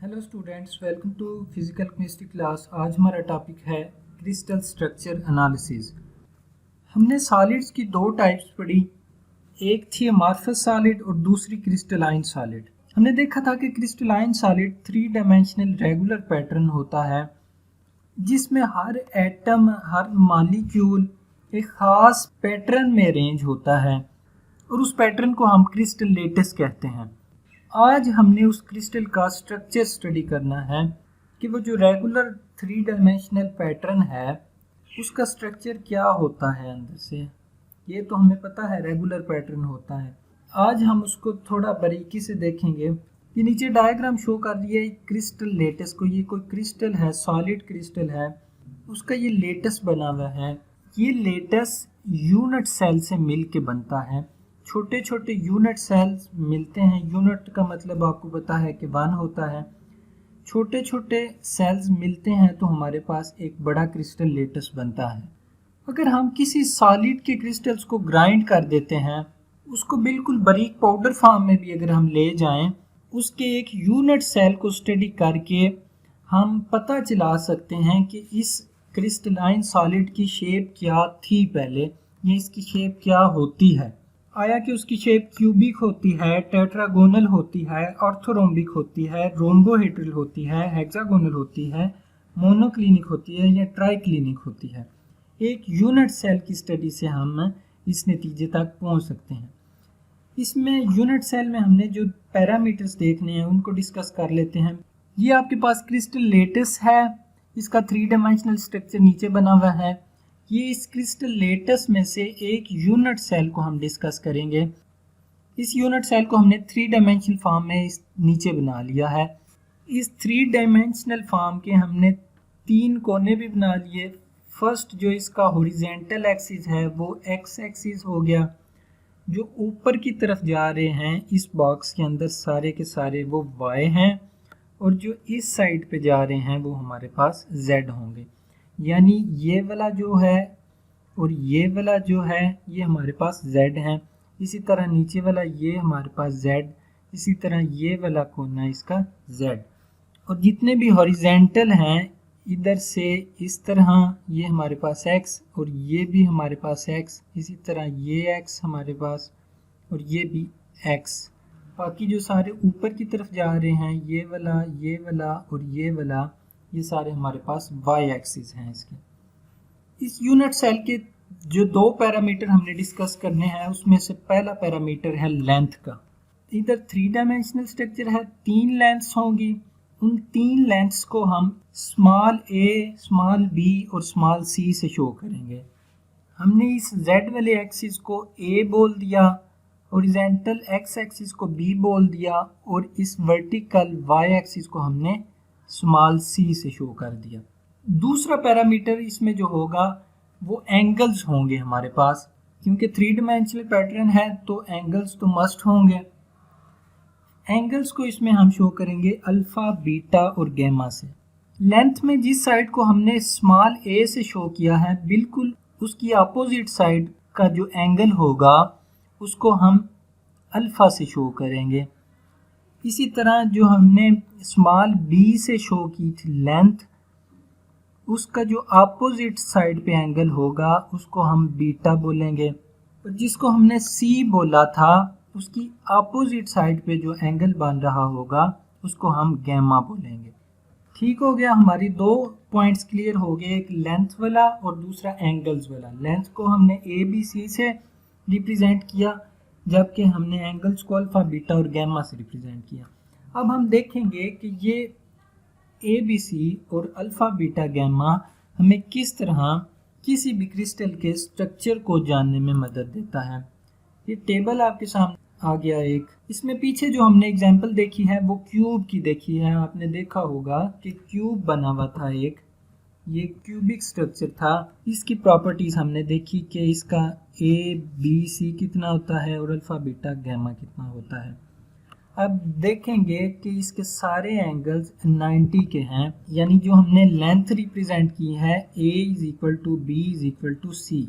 Hello students, welcome to physical chemistry class. आज हमारा topic है क्रिस्टल स्ट्रक्चर एनालिसिस। हमने सॉलिड्स की दो टाइप्स पढ़ी, एक थी अमॉर्फस सॉलिड और दूसरी क्रिस्टलाइन सॉलिड। हमने देखा था कि crystalline solid 3 dimensional regular pattern होता है जिसमें हर एटम, हर मॉलिक्यूल एक ख़ास पैटर्न में अरेंज होता है और उस पैटर्न को हम क्रिस्टल लेटिस कहते हैं। आज हमने उस क्रिस्टल का स्ट्रक्चर स्टडी करना है कि वो जो रेगुलर 3 डायमेंशनल पैटर्न है उसका स्ट्रक्चर क्या होता है अंदर से। ये तो हमें पता है रेगुलर पैटर्न होता है। आज हम उसको थोड़ा बारीकी से देखेंगे। ये नीचे डायग्राम शो कर रही है क्रिस्टल लेटिस को। ये कोई क्रिस्टल है, सॉलिड क्रिस्टल है, उसका ये लेटिस बना हुआ है। ये लेटिस यूनिट सेल से मिल के बनता है। छोटे छोटे यूनिट सेल्स मिलते हैं। यूनिट का मतलब आपको पता है कि 1 होता है। छोटे छोटे सेल्स मिलते हैं तो हमारे पास एक बड़ा क्रिस्टल लेटिस बनता है। अगर हम किसी सॉलिड के क्रिस्टल्स को ग्राइंड कर देते हैं, उसको बिल्कुल बारीक पाउडर फॉर्म में भी अगर हम ले जाएं, उसके एक यूनिट सेल को स्टडी करके हम पता चला सकते हैं कि इस क्रिस्टलाइन सॉलिड की शेप क्या थी पहले, या इसकी शेप क्या होती है। आया कि उसकी शेप क्यूबिक होती है, टेट्रागोनल होती है, ऑर्थोरोम्बिक होती है, रोम्बोहेड्रल होती है, हेक्सागोनल होती है, मोनोक्लिनिक होती है या ट्राइक्लिनिक होती है। एक यूनिट सेल की स्टडी से हम इस नतीजे तक पहुंच सकते हैं। इसमें यूनिट सेल में हमने जो पैरामीटर्स देखने हैं उनको डिस्कस कर लेते हैं। ये आपके पास क्रिस्टल लेटिस है, इसका 3 डायमेंशनल स्ट्रक्चर नीचे बना हुआ है। ये इस क्रिस्टल लेटिस में से एक यूनिट सेल को हम डिस्कस करेंगे। इस यूनिट सेल को हमने 3 डायमेंशनल फॉर्म में इस नीचे बना लिया है। इस 3 डायमेंशनल फॉर्म के हमने 3 कोने भी बना लिए। फर्स्ट जो इसका हॉरिजॉन्टल एक्सिस है वो एक्स एक्सिस हो गया। जो ऊपर की तरफ जा रहे हैं इस बॉक्स के अंदर सारे के सारे वो वाई हैं, और जो इस साइड पे जा रहे हैं वो हमारे पास जेड होंगे। यानी ये वाला जो है और ये वाला जो है ये हमारे पास z है। इसी तरह नीचे वाला ये हमारे पास z, इसी तरह ये वाला कोना इसका z। और जितने भी हॉरिजॉन्टल हैं इधर से इस तरह ये हमारे पास x और ये भी हमारे पास x, इसी तरह ये x हमारे पास और ये भी x। बाकी जो सारे ऊपर की तरफ जा रहे हैं ये वाला और ये वाला, ये सारे हमारे पास y एक्सिस हैं इसके। इस यूनिट सेल के जो 2 पैरामीटर हमने डिस्कस करने हैं उसमें से पहला पैरामीटर है लेंथ का। इधर 3 डायमेंशनल स्ट्रक्चर है, 3 लेंथ्स होंगी। उन 3 लेंथ्स को हम स्मॉल a, स्मॉल b और स्मॉल c से शो करेंगे। हमने इस z वाले एक्सिस को a बोल दिया, हॉरिजॉन्टल x एक्सिस को b बोल दिया और इस वर्टिकल y एक्सिस को हमने स्मॉल c से शो कर दिया। दूसरा पैरामीटर इसमें जो होगा वो एंगल्स होंगे हमारे पास, क्योंकि 3 डायमेंशनल पैटर्न है तो एंगल्स तो मस्ट होंगे। एंगल्स को इसमें हम शो करेंगे अल्फा, बीटा और गैमा से। लेंथ में जिस साइड को हमने स्मॉल a से शो किया है, बिल्कुल उसकी अपोजिट साइड का जो एंगल होगा उसको हम अल्फा से शो करेंगे। इसी तरह जो हमने स्मॉल b से शो की थी लेंथ, उसका जो अपोजिट साइड पे एंगल होगा उसको हम बीटा बोलेंगे, और जिसको हमने c बोला था उसकी अपोजिट साइड पे जो एंगल बन रहा होगा उसको हम गैमा बोलेंगे। ठीक हो गया, हमारी 2 पॉइंट्स क्लियर हो गए, एक लेंथ वाला और दूसरा एंगल्स वाला। लेंथ को हमने ए बी सी से रिप्रेजेंट किया, जबकि हमने एंगल्स को अल्फा, बीटा और गैमा से रिप्रेजेंट किया। अब हम देखेंगे कि ये ए बी सी और अल्फा, बीटा, गैमा हमें किस तरह किसी भी क्रिस्टल के स्ट्रक्चर को जानने में मदद देता है। ये टेबल आपके सामने आ गया एक। इसमें पीछे जो हमने एग्जांपल देखी है वो क्यूब की देखी है। आपने देखा होगा कि क्यूब बना हुआ था एक, ये क्यूबिक स्ट्रक्चर था। इसकी प्रॉपर्टीज हमने देखी कि इसका ए बी सी कितना होता है और अल्फा, बीटा, गैमा कितना होता है। अब देखेंगे कि इसके सारे एंगल्स 90 के हैं, यानी जो हमने लेंथ रिप्रेजेंट की है a is equal to B is equal to C.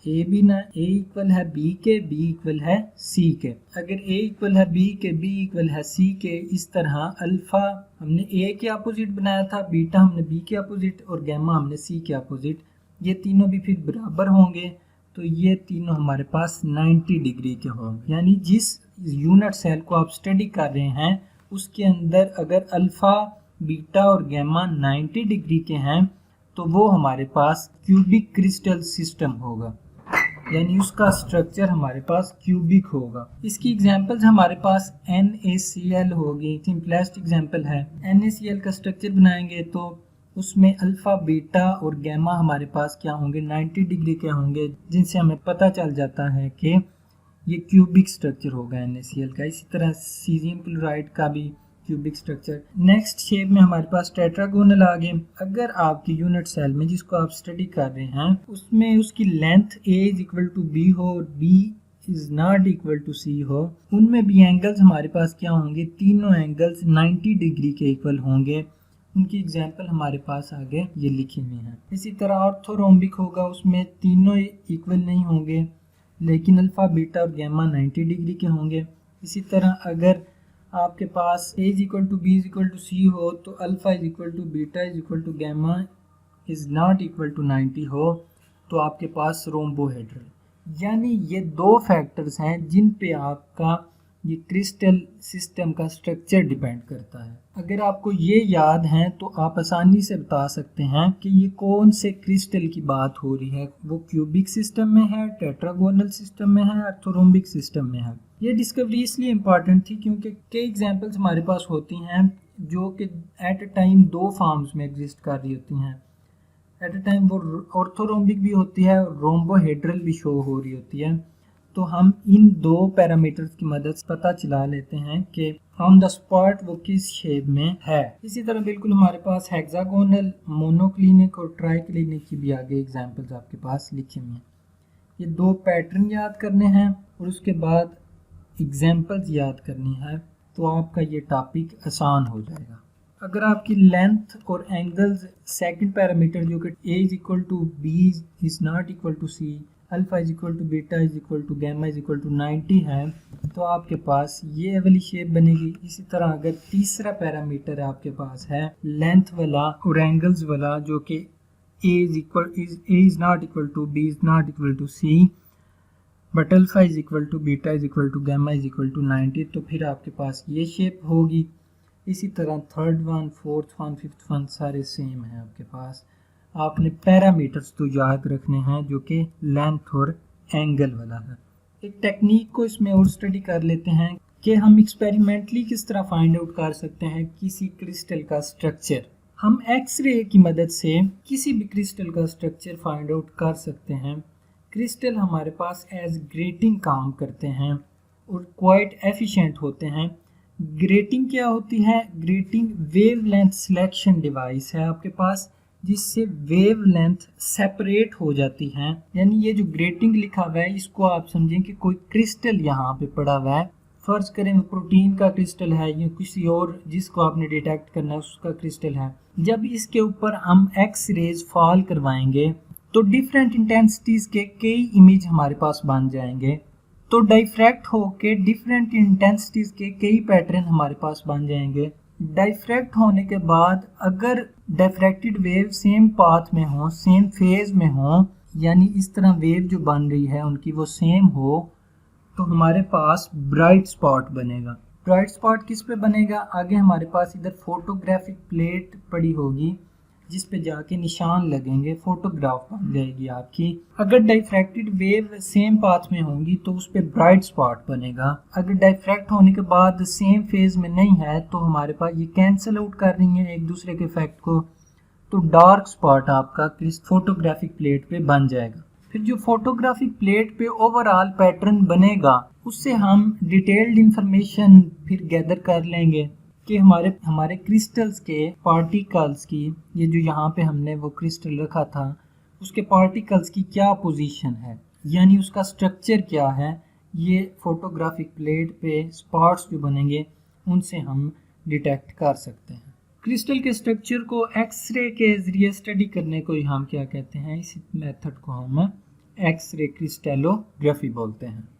A भी ना ए इक्वल है बी के, बी इक्वल है सी के। अगर ए इक्वल है बी के, बी इक्वल है सी के, इस तरह अल्फा हमने ए के अपोजिट बनाया था, बीटा हमने बी के अपोजिट और गैमा हमने सी के अपोजिट, ये तीनों भी फिर बराबर होंगे तो ये तीनों हमारे पास 90 डिग्री के होंगे। यानी जिस यूनिट सेल को आप स्टडी कर रहे हैं उसके अंदर अगर अल्फा, बीटा और गैमा 90 डिग्री के हैं तो वो हमारे पास क्यूबिक क्रिस्टल सिस्टम होगा, यानी उसका स्ट्रक्चर हमारे पास क्यूबिक होगा। इसकी एग्जांपल्स हमारे पास NaCl होगी, सिंपलेस्ट एग्जांपल है। NaCl का स्ट्रक्चर बनाएंगे तो उसमें अल्फा, बीटा और गैमा हमारे पास क्या होंगे, 90 डिग्री के होंगे, जिनसे हमें पता चल जाता है कि ये क्यूबिक स्ट्रक्चर होगा NaCl का। इसी तरह सीजियम क्लोराइड का भी क्यूबिक स्ट्रक्चर। नेक्स्ट शेप में हमारे पास टेट्रागोनल आ गए। अगर आपकी यूनिट सेल में जिसको आप स्टडी कर रहे हैं उसमें उसकी length a is equal to B हो और b is not equal to C हो, उनमें भी एंगल्स हमारे पास क्या होंगे, तीनों एंगल्स 90 डिग्री के इक्वल होंगे। उनकी एग्जांपल हमारे पास आगे ये लिखी हुई है। इसी तरह ऑर्थोरोम्बिक होगा, उसमें तीनों इक्वल नहीं होंगे लेकिन अल्फा, बीटा और गैमा 90 डिग्री के होंगे। इसी तरह अगर आपके पास a is equal to B is equal to C हो तो alpha is equal to beta is equal to gamma is not equal to 90 हो तो आपके पास रोम्बोहेड्रल। यानी ये दो फैक्टर्स हैं जिन पे आपका ये क्रिस्टल सिस्टम का स्ट्रक्चर डिपेंड करता है। अगर आपको ये याद है तो आप आसानी से बता सकते हैं कि ये कौन से क्रिस्टल की बात हो रही है, वो क्यूबिक सिस्टम में है, टेट्रागोनल सिस्टम में है, ऑर्थोरोम्बिक सिस्टम में है। ये डिस्कवरी इसलिए इम्पॉर्टेंट थी क्योंकि कई एग्जांपल्स हमारे पास होती हैं जो कि एट अ टाइम दो फॉर्म्स में एग्जिस्ट कर रही होती हैं। एट अ टाइम वो ऑर्थोरोम्बिक भी होती है और रोम्बोहेड्रल भी शो हो रही होती है। तो हम इन दो पैरामीटर्स की मदद से पता चला लेते हैं कि ऑन द स्पॉट वो किस शेप में है। इसी तरह बिल्कुल हमारे पास हेक्सागोनल, मोनोक्लिनिक और ट्राइक्लिनिक की भी आगे एग्जांपल्स आपके पास लिखी हुई हैं। ये दो पैटर्न याद करने हैं और उसके बाद एग्जांपल्स याद करनी है तो आपका ये टॉपिक आसान हो जाएगा। अगर आपकी लेंथ और एंगल्स सेकंड पैरामीटर जो कि a is equal to B is not equal to C, alpha is equal to beta is equal to gamma is equal to 90 है तो आपके पास ये वाली शेप बनेगी। इसी तरह अगर तीसरा पैरामीटर आपके पास है लेंथ वाला और एंगल्स वाला जो कि a is not equal to b is not equal to c but alpha is equal to beta is equal to gamma is equal to 90, तो फिर आपके पास ये शेप होगी। इसी तरह third one, fourth one, fifth one सारे same है आपके पास। आपने पैरामीटर्स तो याद रखने हैं जो कि लेंथ और एंगल वाला है। एक टेक्निक को इसमें और स्टडी कर लेते हैं कि हम एक्सपेरिमेंटली किस तरह फाइंड आउट कर सकते हैं किसी क्रिस्टल का स्ट्रक्चर। हम एक्सरे की मदद से किसी भी क्रिस्टल का स्ट्रक्चर फाइंड आउट कर सकते हैं। क्रिस्टल हमारे पास एज ग्रेटिंग काम करते हैं और क्वाइट एफिशिएंट होते हैं। ग्रेटिंग क्या होती है? ग्रेटिंग वेवलेंथ सिलेक्शन डिवाइस है आपके पास जिससे वेवलेंथ सेपरेट हो जाती है। यानी ये जो ग्रेटिंग लिखा हुआ है इसको आप समझें कि कोई क्रिस्टल यहाँ पे पड़ा हुआ है। फर्ज करें प्रोटीन का क्रिस्टल है या किसी और जिसको आपने डिटेक्ट करना है उसका क्रिस्टल है। जब इसके ऊपर हम एक्स रेज फॉल करवाएंगे तो डिफरेंट इंटेंसिटीज के कई इमेज हमारे पास बन जाएंगे। तो डाइफ्रैक्ट होके डिफरेंट इंटेंसिटीज के कई पैटर्न हमारे पास बन जाएंगे। डाइफ्रैक्ट होने के बाद अगर डाइफ्रैक्टेड वेव सेम पाथ में हो, सेम फेज में हो, यानी इस तरह वेव जो बन रही है उनकी वो सेम हो, तो हमारे पास ब्राइट स्पॉट बनेगा। ब्राइट स्पॉट किस पे बनेगा? आगे हमारे पास इधर फोटोग्राफिक प्लेट पड़ी होगी जिस पे जाके निशान लगेंगे, फोटोग्राफ बन जाएगी आपकी। अगर डाइफ्रैक्टेड वेव सेम पाथ में होंगी तो उस पे ब्राइट स्पॉट बनेगा। अगर डाइफ्रैक्ट होने के बाद सेम फेज में नहीं है तो हमारे पास ये कैंसिल आउट कर रही है एक दूसरे के इफेक्ट को, तो डार्क स्पॉट आपका फोटोग्राफिक प्लेट पे बन जाएगा। फिर जो फोटोग्राफिक प्लेट पे ओवरऑल पैटर्न बनेगा उससे हम डिटेल्ड इंफॉर्मेशन फिर गैदर कर लेंगे कि हमारे क्रिस्टल्स के पार्टिकल्स की, ये जो यहाँ पे हमने वो क्रिस्टल रखा था उसके पार्टिकल्स की क्या पोजीशन है, यानी उसका स्ट्रक्चर क्या है। ये फोटोग्राफिक प्लेट पे स्पॉट्स जो बनेंगे उनसे हम डिटेक्ट कर सकते हैं। क्रिस्टल के स्ट्रक्चर को एक्सरे के जरिए स्टडी करने को ही हम क्या कहते हैं, इस मेथड को हम एक्स रे क्रिस्टलोग्राफी बोलते हैं।